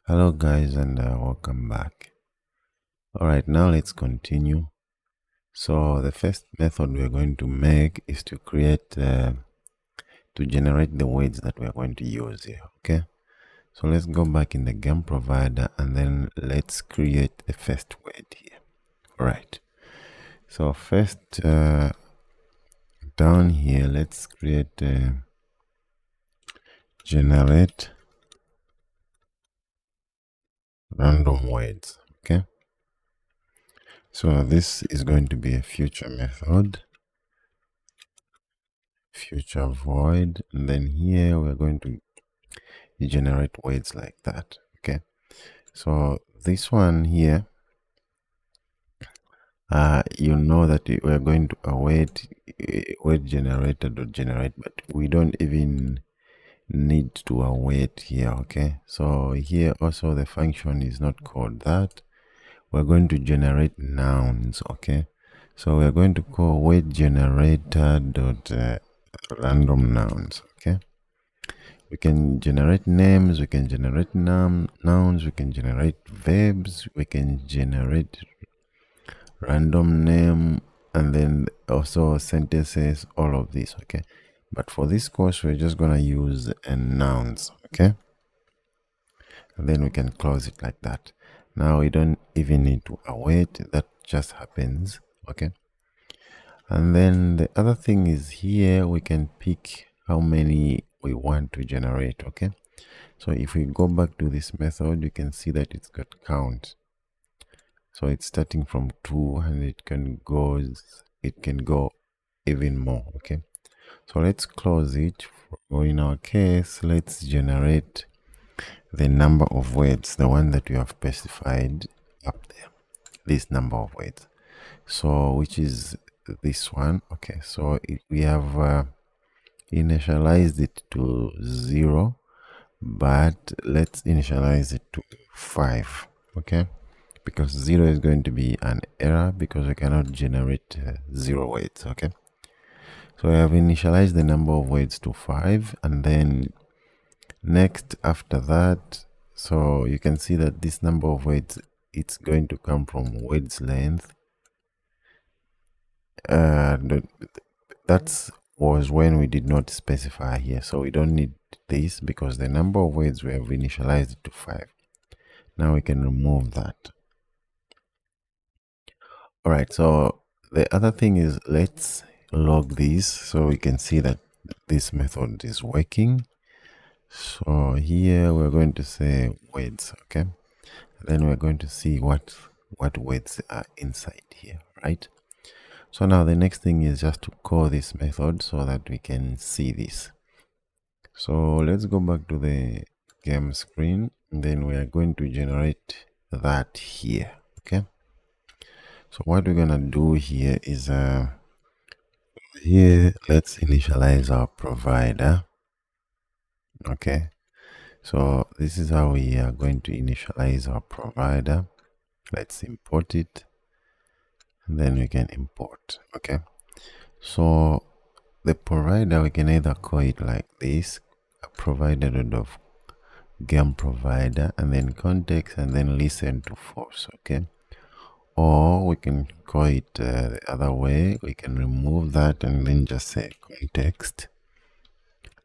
Hello guys, and welcome back. All right, now let's continue. So the first method we're going to make is to generate the weights that we're going to use here. Okay, so let's go back in the game provider and then let's create the first weight here. All right, so first down here, let's create generate random weights. Okay, so this is going to be a future method, future void, and then here we're going to generate weights like that. Okay, so this one here, you know that we're going to await weight generator dot generate, but we don't even need to await here. Okay, so here also the function is not called that. We're going to generate nouns. Okay, so we're going to call weight generator dot random nouns. Okay, we can generate names, we can generate nouns, we can generate verbs, we can generate random name, and then also sentences, all of this. Okay, but for this course we're just gonna use nouns. Okay, and then we can close it like that. Now we don't even need to await, that just happens. Okay, and then the other thing is here we can pick how many we want to generate. Okay, so if we go back to this method, you can see that it's got count. So it's starting from 2 and it can go even more. Okay, so let's close it. Or in our case, let's generate the number of words, the one that we have specified up there, this number of words, so which is this one. Okay, so we have initialized it to 0, but let's initialize it to 5. Okay, because 0 is going to be an error because we cannot generate 0 weights. Okay, so I have initialized the number of weights to 5, and then next after that, so you can see that this number of weights, it's going to come from weights length. That was when we did not specify here, so we don't need this because the number of weights we have initialized it to 5. Now we can remove that. All right, so the other thing is, let's log this so we can see that this method is working. So here we're going to say weights. Okay, then we're going to see what weights are inside here, right? So now the next thing is just to call this method so that we can see this. So let's go back to the game screen, and then we are going to generate that here. Okay, so what we're gonna do here is here let's initialize our provider. Okay, so this is how we are going to initialize our provider. Let's import it, and then we can import. Okay, so the provider, we can either call it like this, a provider of game provider, and then context, and then listen to false. Okay, or we can call it the other way. We can remove that and then just say context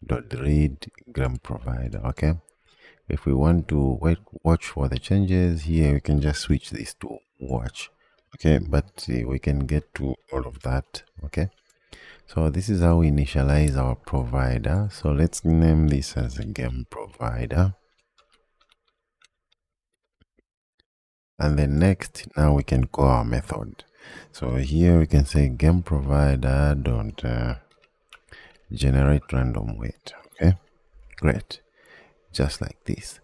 dot read game provider. Okay, if we want to watch for the changes here, we can just switch this to watch. Okay, but we can get to all of that. Okay, so this is how we initialize our provider. So let's name this as a game provider. And then next, now we can call our method. So here we can say game provider don't generate random weight. Okay, great, just like this.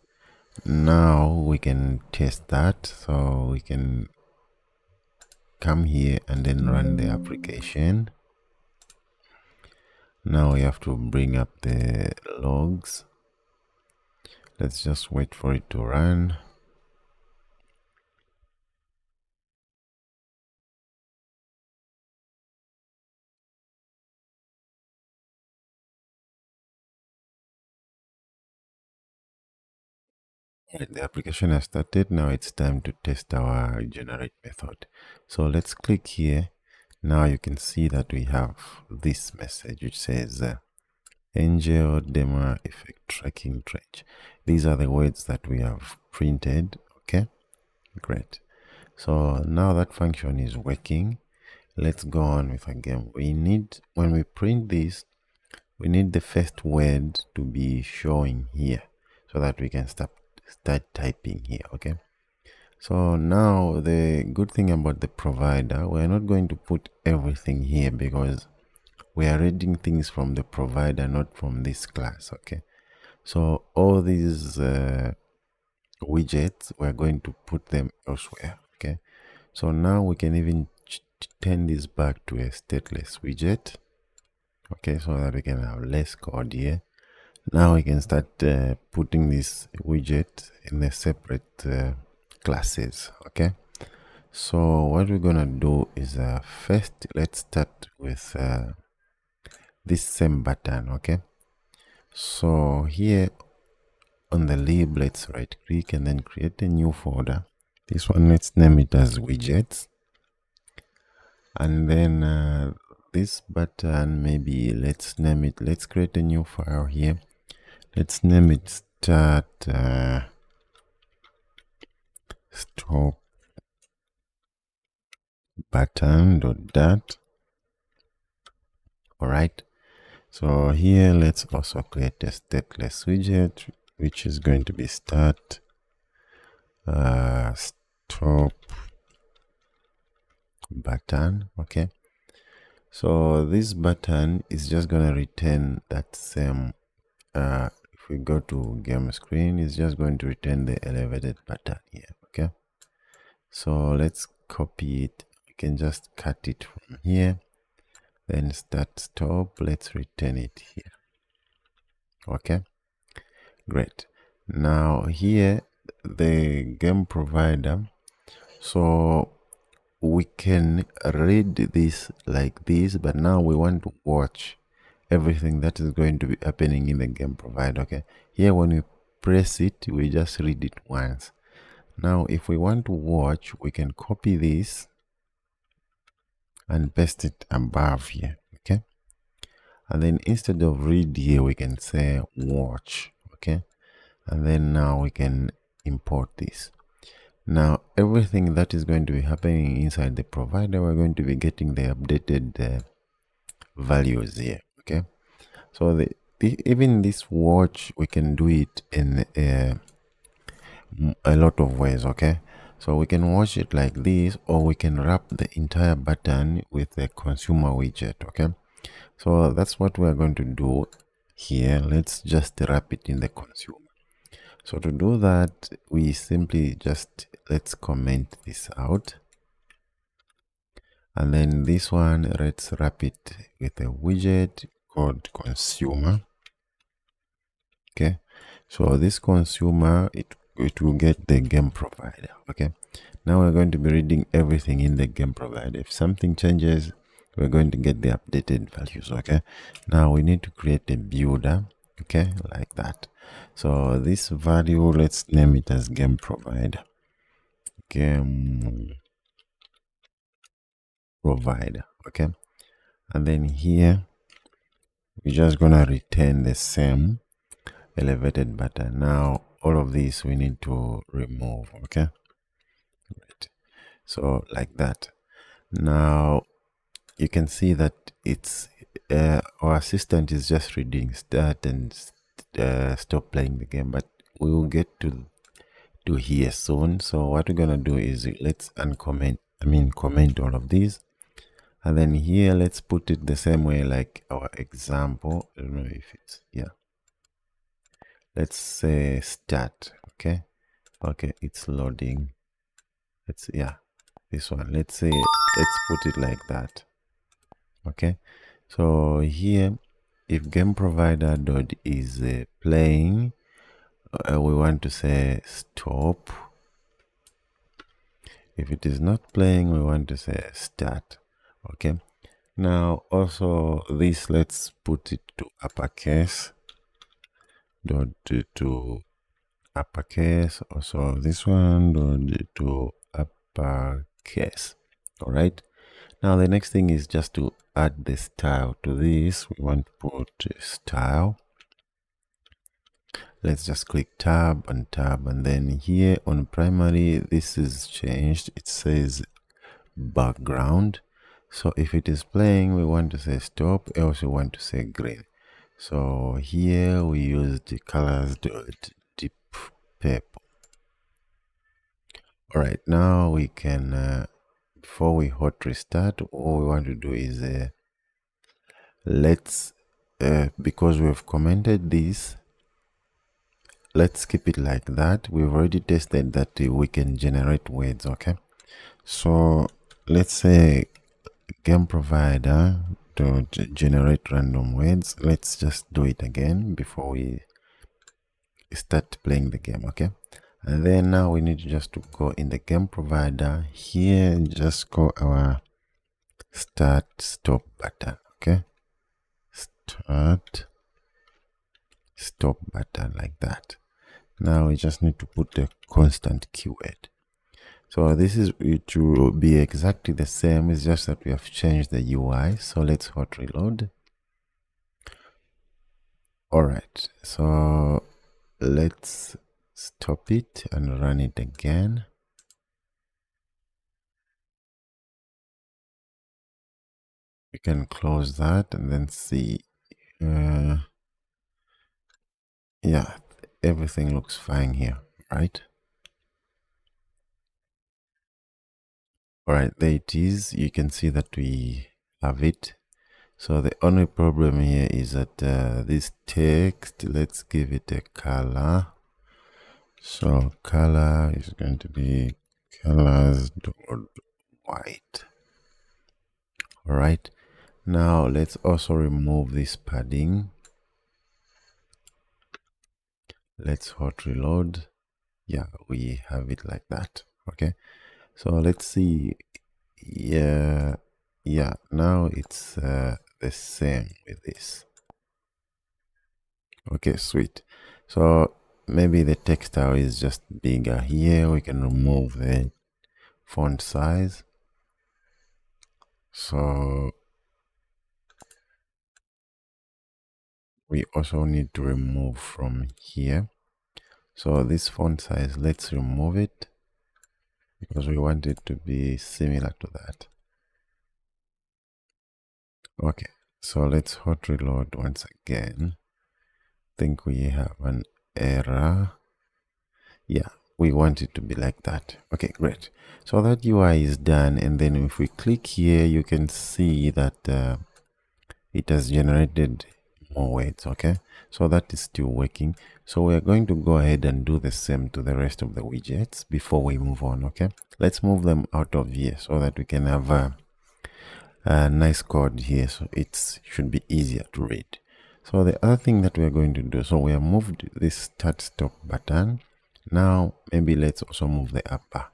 Now we can test that. So we can come here and then run the application. Now we have to bring up the logs. Let's just wait for it to run. Right, the application has started. Now it's time to test our generate method. So let's click here. Now you can see that we have this message which says Angel Demo Effect Tracking Trench. These are the words that we have printed. Okay, great. So now that function is working. Let's go on with a game. We need, when we print this, we need the first word to be showing here so that we can start typing here. Okay, so now the good thing about the provider, we're not going to put everything here because we are reading things from the provider, not from this class. Okay, so all these widgets, we're going to put them elsewhere. Okay, so now we can even turn this back to a stateless widget. Okay, so that we can have less code here. Now we can start putting this widget in the separate classes. Okay, so what we're gonna do is first let's start with this same button. Okay, so here on the lib, let's right click and then create a new folder. This one, let's name it as widgets, and then this button, maybe let's name it, let's create a new file here. Let's name it start stop button.dat. All right, so here let's also create a stateless widget which is going to be start stop button. Okay, so this button is just going to return that same if we go to game screen, it's just going to return the elevated button here. Okay, so let's copy it. You can just cut it from here, then start stop. Let's return it here. Okay, great. Now here the game provider, so we can read this like this, but now we want to watch everything that is going to be happening in the game provider. Okay, here when we press it, we just read it once. Now if we want to watch, we can copy this and paste it above here. Okay, and then instead of read here, we can say watch. Okay, and then now we can import this. Now everything that is going to be happening inside the provider, we're going to be getting the updated values here. Okay, so even this watch, we can do it in a lot of ways. Okay, so we can watch it like this, or we can wrap the entire button with a consumer widget. Okay, so that's what we're going to do here. Let's just wrap it in the consumer. So to do that, we simply just, let's comment this out, and then this one, let's wrap it with a widget called consumer. Okay, so this consumer, it will get the game provider. Okay, now we're going to be reading everything in the game provider. If something changes, we're going to get the updated values. Okay, now we need to create a builder. Okay, like that. So this value, let's name it as game provider. Game provider. Okay, and then here we're just gonna return the same elevated button. Now all of this we need to remove. Okay, right. So like that. Now you can see that it's our assistant is just reading start and stop playing the game, but we will get to here soon. So what we're gonna do is let's comment all of these, and then here let's put it the same way like our example. I don't know if it's, yeah, let's say start. Okay, it's loading. Let's, yeah, this one, let's say, let's put it like that. Okay, so here if game provider dot is playing, we want to say stop. If it is not playing, we want to say start. Okay, now also this, let's put it to uppercase dot to uppercase. Also this one to uppercase. All right, now the next thing is just to add the style to this. We want to put style. Let's just click tab, and then here on primary this is changed. It says background. So if it is playing, we want to say stop, else we want to say green. So here we use the colors deep purple. All right, now we can before we hot restart, all we want to do is let's because we've commented this, let's keep it like that. We've already tested that we can generate words. Okay, so let's say game provider to generate random words. Let's just do it again before we start playing the game. Okay, and then now we need just to go in the game provider here, just call our start stop button. Okay, start stop button, like that. Now we just need to put the constant keyword. So this is, it will be exactly the same, it's just that we have changed the UI. So let's hot reload. All right, so let's stop it and run it again. We can close that and then see. Yeah, everything looks fine here, right? All right, there it is. You can see that we have it. So the only problem here is that this text, let's give it a color. So color is going to be colors.white. All right, now let's also remove this padding. Let's hot reload. Yeah, we have it like that. Okay, so let's see. Yeah, now it's the same with this. Okay, sweet. So maybe the text style is just bigger here. We can remove the font size. So we also need to remove from here. So this font size, let's remove it because we want it to be similar to that. Okay, so let's hot reload once again. Think we have an error. Yeah, we want it to be like that. Okay, great. So that UI is done, and then if we click here, you can see that it has generated more words. Okay, so that is still working. So we are going to go ahead and do the same to the rest of the widgets before we move on. Okay, let's move them out of here so that we can have a nice code here, so it should be easier to read. So the other thing that we are going to do, so we have moved this start stop button. Now maybe let's also move the up bar.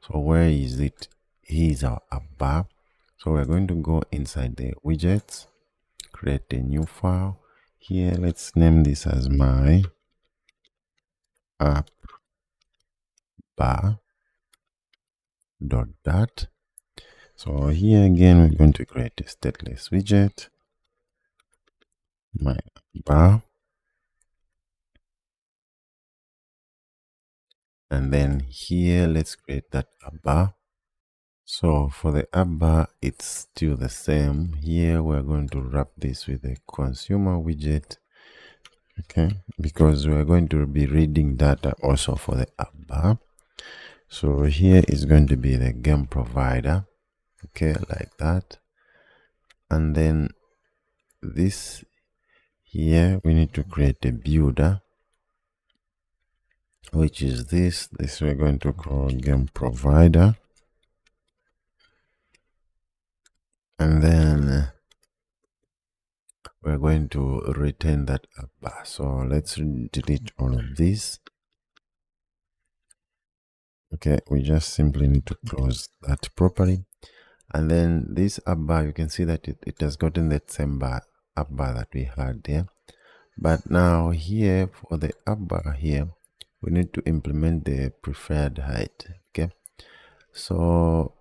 So where is it? Here's our up bar. So we're going to go inside the widgets, create a new file. Here, let's name this as my up bar dot. So here again, we're going to create a stateless widget, my bar, and then here let's create that up bar. So for the up bar, it's still the same. Here we're going to wrap this with a consumer widget, okay, because we're going to be reading data also for the up bar. So here is going to be the game provider, okay, like that. And then this here, we need to create a builder, which is this we're going to call game provider. And then we're going to return that up bar. So let's delete all of this. Okay, we just simply need to close that properly. And then this up bar, you can see that it has gotten that same up bar that we had there. But now here for the up bar here, we need to implement the preferred height. Okay, so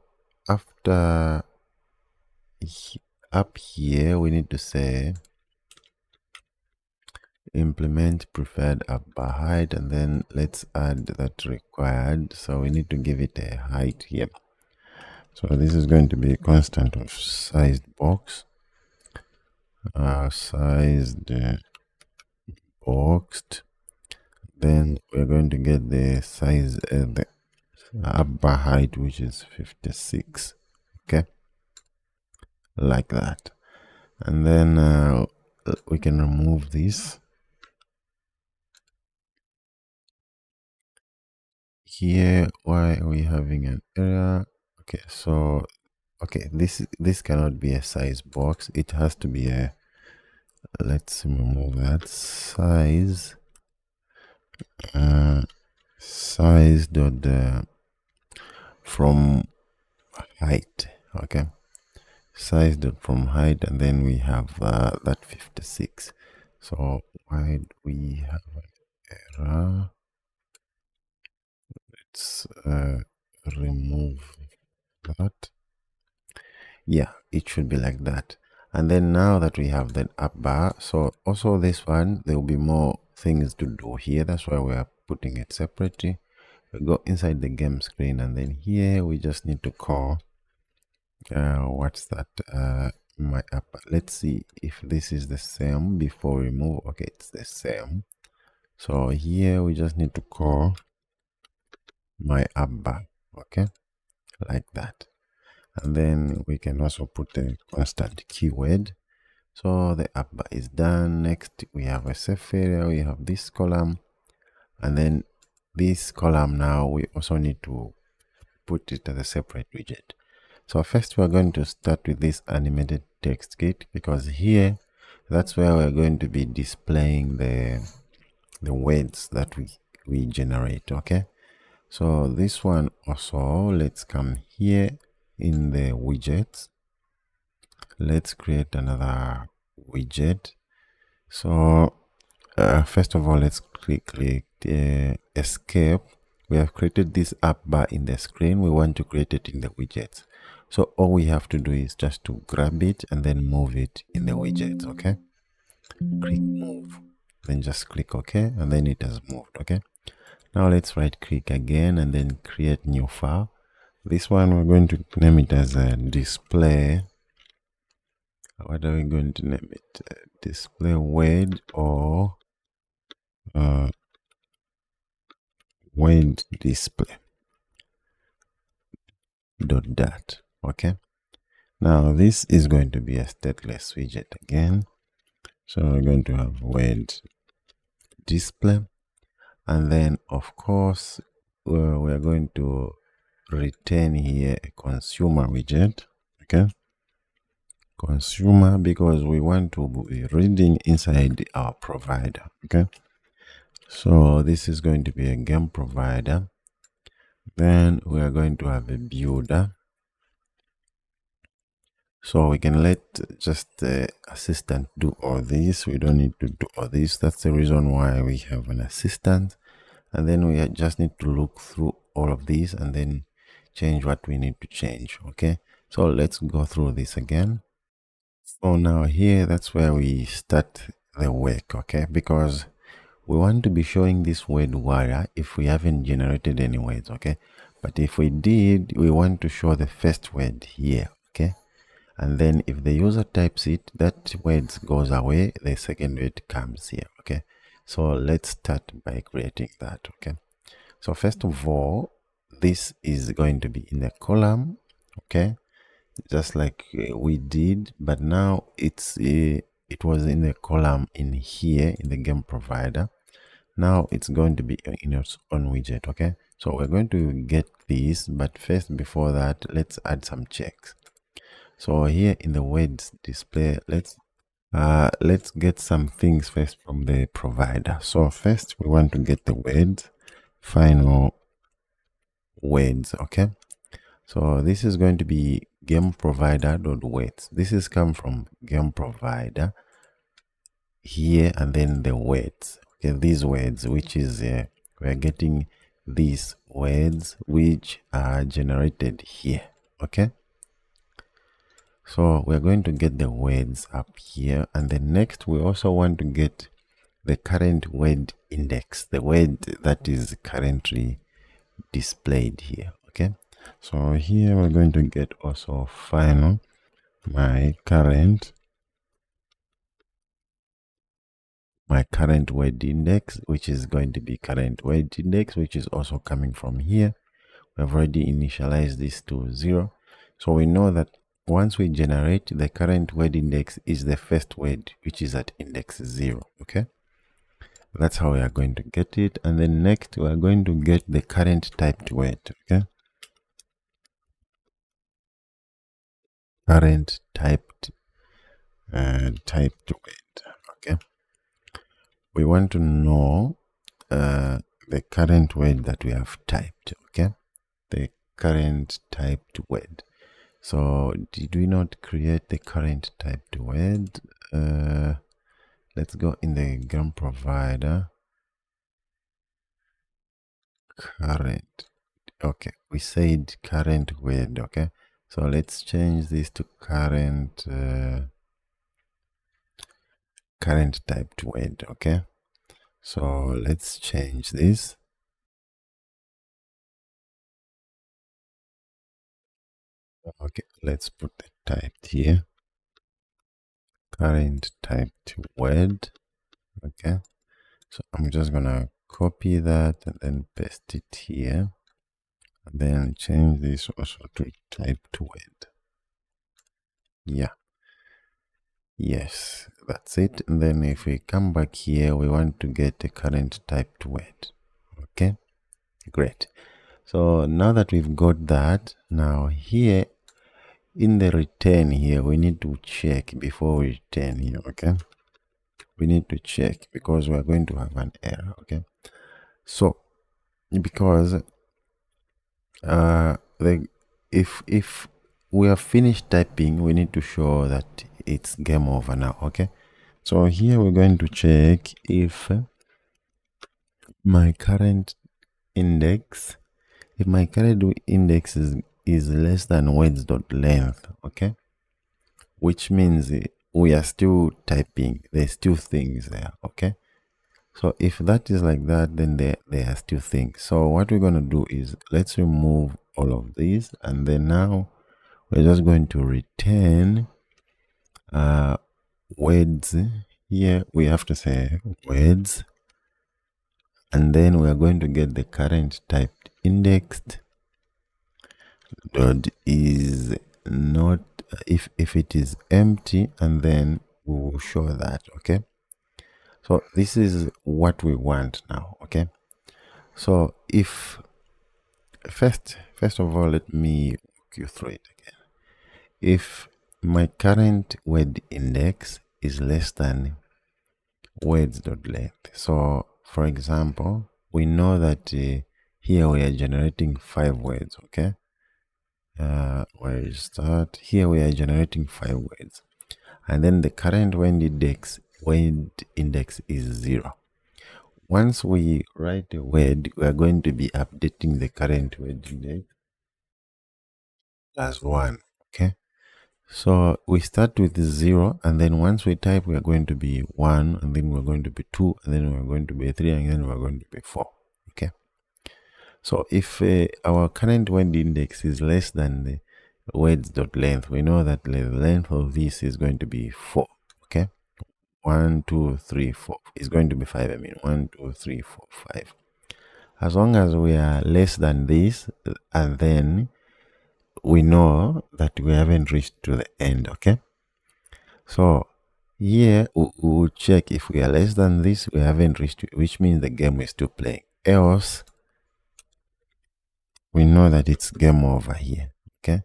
after up here we need to say implement preferred upper height, and then let's add that required. So we need to give it a height here. So this is going to be a constant of sized box, sized boxed. Then we're going to get the size, the upper height, which is 56. Okay, like that. And then we can remove this. Here, why are we having an error? Okay, so okay, this cannot be a size box. It has to be a, let's remove that, size size dot from height. Okay, size dot from height, and then we have that 56. So why do we have an error? Let's remove that. Yeah, it should be like that. And then now that we have that up bar, so also this one, there will be more things to do here. That's why we are putting it separately. We go inside the game screen, and then here we just need to call what's that, my app. Let's see if this is the same before we move. Okay, it's the same. So here we just need to call my app bar. Okay, like that. And then we can also put a constant keyword. So the app bar is done. Next we have a safe area, we have this column, and then this column now we also need to put it as a separate widget. So first we're going to start with this animated text kit, because here that's where we're going to be displaying the words that we generate. Okay, so this one also, let's come here in the widgets, let's create another widget. So first of all, let's click escape. We have created this app bar in the screen. We want to create it in the widgets. So all we have to do is just to grab it and then move it in the widgets. Okay, click move, then just click OK, and then it has moved. Okay, now let's right click again and then create new file. This one we're going to name it as a display. What are we going to name it? Display word or word display dot. Okay, now this is going to be a stateless widget again. So we're going to have word display, and then of course we're going to return here a consumer widget. Okay, consumer, because we want to be reading inside our provider. Okay, so this is going to be a game provider. Then we are going to have a builder, so we can let just the assistant do all this. We don't need to do all this. That's the reason why we have an assistant. And then we just need to look through all of these and then change what we need to change. Okay, so let's go through this again. So now here, that's where we start the work. Okay, because we want to be showing this word Worrior if we haven't generated any words. Okay, but if we did, we want to show the first word here. Okay, and then if the user types it, that word goes away, the second word comes here. Okay, so let's start by creating that. Okay, so first of all, this is going to be in the column. Okay, just like we did, but now it was in the column in here in the game provider. Now it's going to be in its own widget. Okay, so we're going to get this, but first, before that, let's add some checks. So here in the words display, let's get some things first from the provider. So first we want to get the words, final words. Okay, so this is going to be game provider.words. This is come from game provider here, and then the words. Okay, these words, which is we are getting these words which are generated here. Okay, so we're going to get the words up here, and then next we also want to get the current word index, the word that is currently displayed here. Okay, so here we're going to get also final my current word index, which is going to be current word index, which is also coming from here. We have already initialized this to 0, so we know that once we generate, the current word index is the first word, which is at index 0. Okay, that's how we are going to get it. And then next we are going to get the current typed word. Okay, current typed word. Okay, we want to know the current word that we have typed. Okay, the current typed word. So did we not create the current typed word? Let's go in the GAM provider. Current. Okay, we said current word. Okay, so let's change this to current typed word. Okay, so let's change this. Okay, let's put the type here. Current typed word. Okay, so I'm just gonna copy that and then paste it here, and then change this also to typed word. Yeah, yes, that's it. And then if we come back here, we want to get the current typed word. Okay, great. So now that we've got that, now here in the return here, we need to check before we return here. Okay, we need to check because we're going to have an error. Okay, so because if we have finished typing, we need to show that it's game over now. Okay, so here we're going to check if my current index is less than words.length. Okay, which means we are still typing, there's still things there. Okay, so if that is like that, then there are still things. So what we're going to do is let's remove all of these, and then now we're just going to return words. Here we have to say words, and then we are going to get the current typed indexed dot is not, if it is empty, and then we will show that. Okay, so this is what we want now. Okay, so if first of all, let me walk you through it again. If my current word index is less than words.length, so for example, we know that here we are generating 5 words. Okay, where is that? Here we are generating 5 words, and then the current word index is 0. Once we write a word, we are going to be updating the current word index as 1. Okay, so we start with 0, and then once we type, we are going to be 1, and then we're going to be 2, and then we're going to be 3, and then we're going to be 4. Okay, so if our current word index is less than the words.length, we know that the length of this is going to be 4. Okay, 1 2 3 4 is going to be 5. I mean 1 2 3 4 5. As long as we are less than this, and then we know that we haven't reached to the end. Okay, so here we will check if we are less than this, we haven't reached, which means the game is still playing. Else we know that it's game over here. Okay,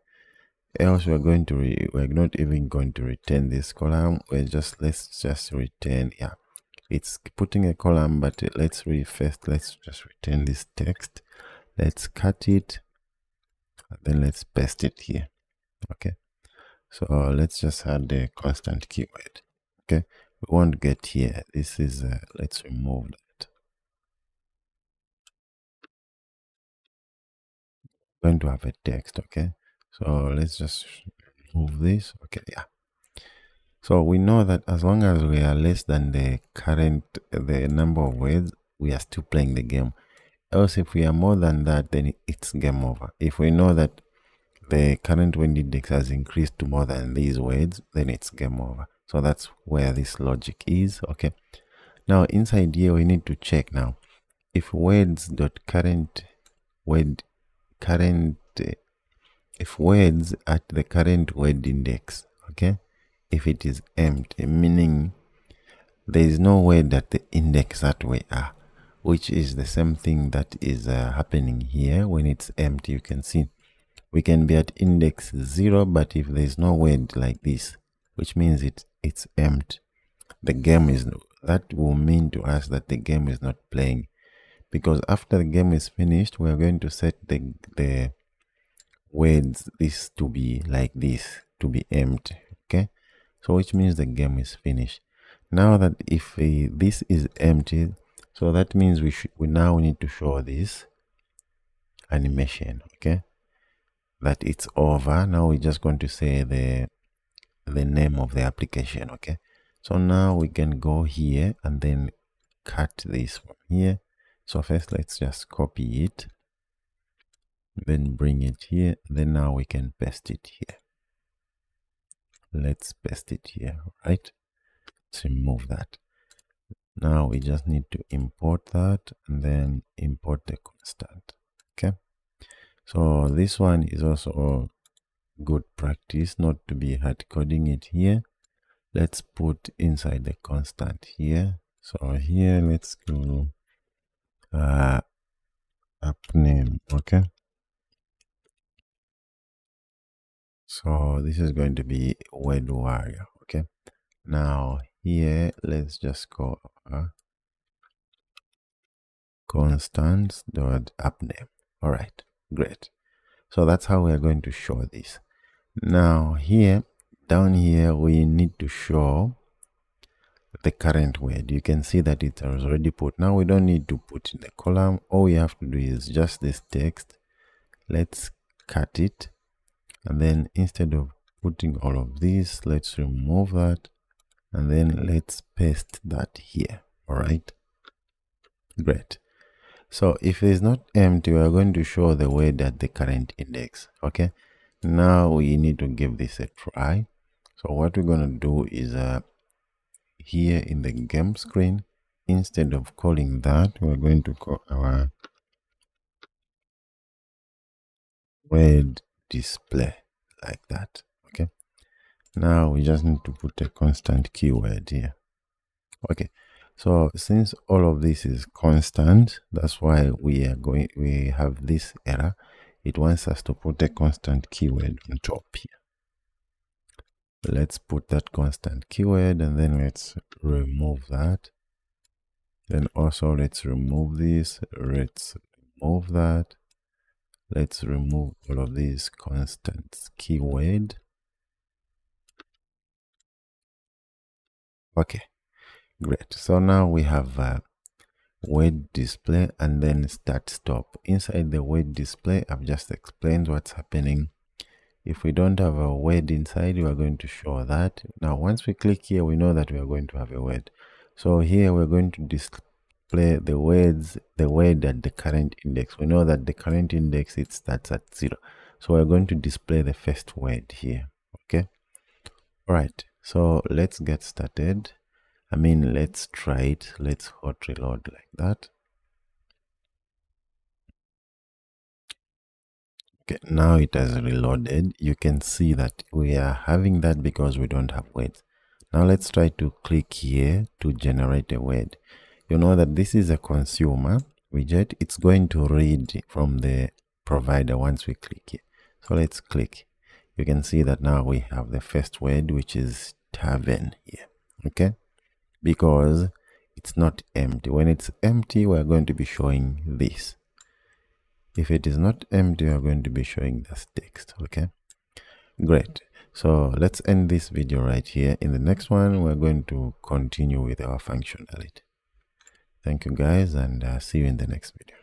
else we're going to we're not even going to return this column. Let's just return, yeah, it's putting a column, but let's just return this text. Let's cut it, and then let's paste it here. Okay, so let's just add the constant keyword. Okay, we won't get here. This is let's remove that. going to have a text. Okay, so let's just move this. Okay, yeah. So we know that as long as we are less than the number of words, we are still playing the game. Else, if we are more than that, then it's game over. If we know that the current word index has increased to more than these words, then it's game over. So that's where this logic is. Okay. Now inside here, we need to check now if if words at the current word index, okay, if it is empty, meaning there is no word at the index that we are, which is the same thing that is happening here. When it's empty, you can see we can be at index 0, but if there is no word like this, which means it's empty, the game is, that will mean to us that the game is not playing, because after the game is finished, we are going to set the words this to be like this, to be empty. Okay, so which means the game is finished. Now that if this is empty, so that means we now need to show this animation. Okay, that it's over. Now we're just going to say the name of the application. Okay, so now we can go here and then cut this from here. So first let's just copy it, then bring it here, then now we can paste it here. Let's paste it here. Right, let's remove that. Now we just need to import that and then import the constant. Okay, so this one is also good practice not to be hard coding it here. Let's put inside the constant here. So here let's go app name. Okay, so this is going to be word warrior. Okay, now here let's just go constants dot app name. All right, great. So that's how we are going to show this. Now here, down here, we need to show the current word. You can see that it was already put. Now we don't need to put in the column. All we have to do is just this text. Let's cut it. And then instead of putting all of this, let's remove that. And then let's paste that here. All right. Great. So if it's not empty, we are going to show the word at the current index. Okay. Now we need to give this a try. So what we're going to do is here in the game screen, instead of calling that, we're going to call our word display like that. Okay. Now we just need to put a constant keyword here. Okay. So since all of this is constant, that's why we have this error. It wants us to put a constant keyword on top here. Let's put that constant keyword and then let's remove that. Then also let's remove this. Let's remove that. Let's remove all of these constants keyword. Okay, great. So now we have word display and then start stop. Inside the word display, I've just explained what's happening. If we don't have a word inside, we are going to show that. Now once we click here, we know that we are going to have a word. So here we're going to display the word at the current index. We know that the current index, it starts at 0. So we're going to display the first word here. Okay. All right. So let's get started. Let's try it. Let's hot reload like that. Okay, now it has reloaded. You can see that we are having that because we don't have words. Now let's try to click here to generate a word. You know that this is a consumer widget. It's going to read from the provider once we click here. So let's click. You can see that now we have the first word, which is tavern here. Okay, because it's not empty. When it's empty, we're going to be showing this. If it is not empty, we are going to be showing this text. Okay, great. So let's end this video right here. In the next one, we're going to continue with our functionality. Thank you guys, and see you in the next video.